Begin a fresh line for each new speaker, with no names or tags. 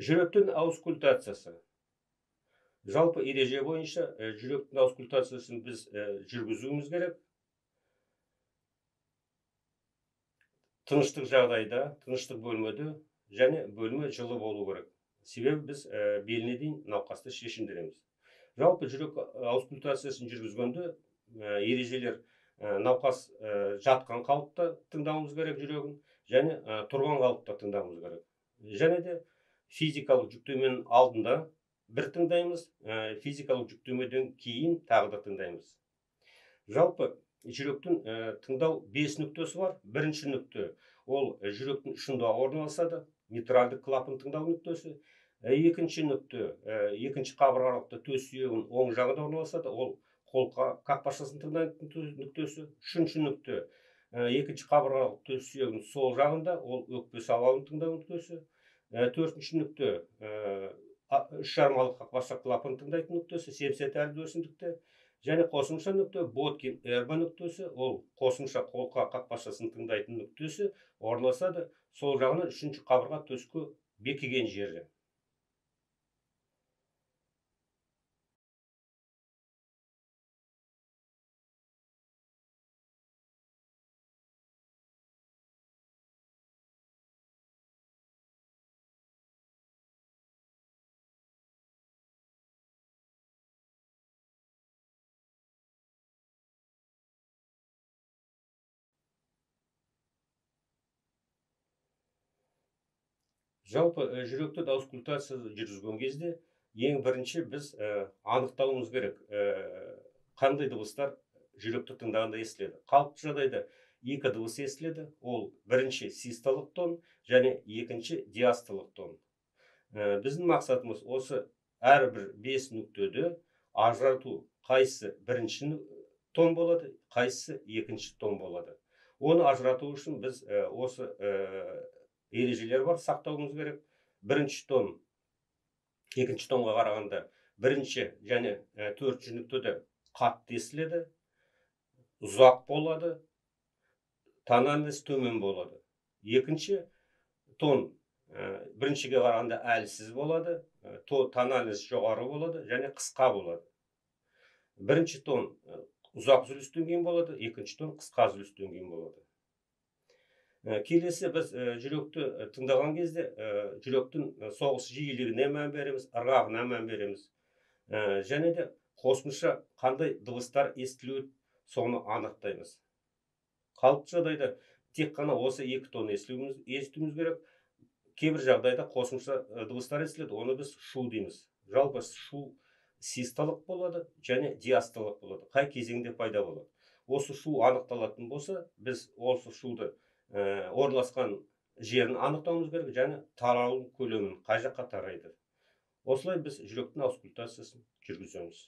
Жүректің аускультациясы. Жалпы ереже бойынша жүректің аускультациясын біз жүргізуіміз керек. Тыныштық жағдайда, тыныштық бөлмеде және бөлме жылы болу керек. Себебі біз беліне дейін науқасты шешіндіреміз. Жалпы жүрек аускультациясын жүргізгенде ережелер науқас жатқан қалыпта тыңдауымыз керек жүрегін, және тұрған қалыпта тыңдауымыз керек. Және де физикалық жүктеменің алдында бір тыңдаймыз, физикалық жүктемеден кейін тағы да тыңдаймыз. Жалпы жүректің тыңдау 5 нүктесі бар. Бірінші нүкте ол жүректің ұшында орналасады, митральдық клапан тыңдау нүктесі. Екінші нүкте, екінші қабырғалықта төс сүйегінің оң жағында орналасады, ол қол қақпақшасын тыңдайтын нүктесі. Үшінші нүкте, екінші қабырғалық төс сүйегінің сол жағында, ол өкпе сауалын тыңдау нүктесі. Төртінші нүкте, үш жармалық қақпақша клапан тыңдайтын нүктесі, семсет әлді өсімдікте. Және қосымша нүкте Боткин эрба нүктесі, ол қосымша қолқа қақпақшасын тыңдайтын нүктесі орналасады, сол жағынан үшінші қабырға төске бекіген жері. Жалпы жүректі аускультация жүргізген кезде ең бірінші біз анықтауымыз керек, қандай дыбыстар жүректі тыңдағанда естіледі. Қалыпты жағдайда екі дыбыс естіледі, ол бірінші систолық тон және екінші диастолық тон. Біздің мақсатымыз осы әрбір 5 нүктеде ажырату, қайсысы бірінші тон болады, қайсысы екінші тон болады. Оны ажырату үшін біз осы ережелер бар, сақтауымыз керек. Бірінші тон екінші тонға қарағанда бірінші және төртінші нүктеде қатты естіледі, ұзақ болады, тональность төмен болады. Екінші тон біріншіге қарағанда әлсіз болады, тональность жоғары болады және қысқа болады. Бірінші тон ұзақ үзілістен кейін болады, екінші тон қысқа үзілістен кейін болады. Келесі біз жүректі тыңдаған кезде жүректің соғыс жиілігіне мән береміз, ырғағына мән береміз. Және де қосымша қандай дыбыстар естілуі, соны анықтаймыз. Қалыпты жағдайда тек қана осы екі тон естуіміз керек. Кейбір жағдайда қосымша дыбыстар естіледі, оны біз шу дейміз. Жалпы шу систолық болады және диастолық болады. Қай кезеңде пайда болады. Осы шу анықталатын болса, біз осы шуды орналасқан жерін анықтауымыз керек және таралу көлемін қай жаққа тарайды. Осылай біз жүректің аускультациясын жүргіземіз.